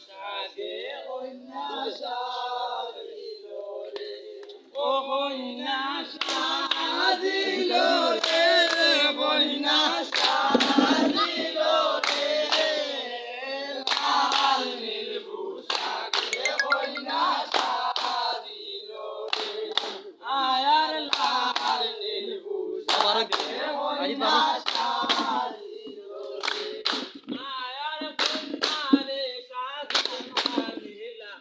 পোশাকে কন্যা সাজিল রে, ও কন্যা সাজিল রে, কন্যা সাজিল রে, লাল নীল পোশাকে কন্যা সাজিল রে, আয়ার লাল নীল পোশাকে কন্যা সাজিল রে, আয়ার কন্যা রে সাজিয়া নীলা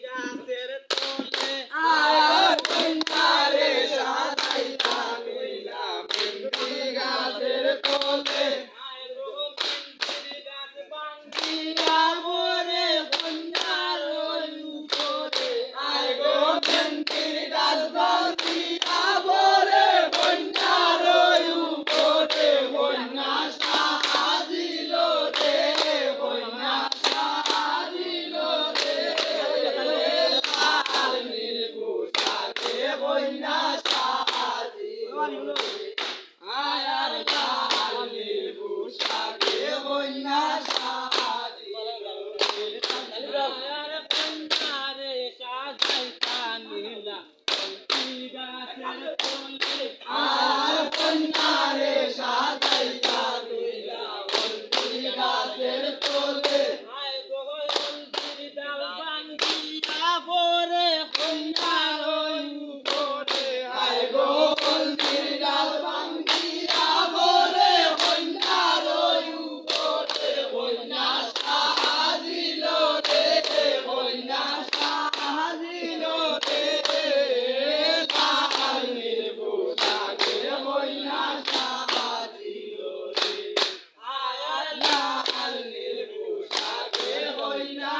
গাছের তলে, আয়ার কন্যা রে সাজাইয়া নীলা গাছের তলে, আয় গো মেন্দির গাছ ভাঙ্গিয়া পরে কন্যার উপরে, আয় গো মেন্দির গাছ ভাঙ্গিয়া পরে কন্যার উপরে, কন্যা সাজিল রে, কন্যা সাজিল রে, লাল নীল পোশাকে কন্যা সাজিল রে, আয়ার লাল নীল পোশাকে কন্যা সাজিল রে, আয়ার কন্যা রে সাজাইতা নীলা গাছের তলে, আয়ার কন্যা রে সাজাইতা নীলা গাছের তলে, আয় গো হলদির ডাল ভাঙ্গিয়া পরে কন্যার উপরে, আয় গো হলদির ডাল ভাঙ্গিয়া পরে কন্যার উপরে, কন্যা সাজিল রে, কন্যা সাজিল রে, লাল নীল পোশাকে কন্যা সাজিল রে, আয়ার লাল নীল পোশাকে কন্যা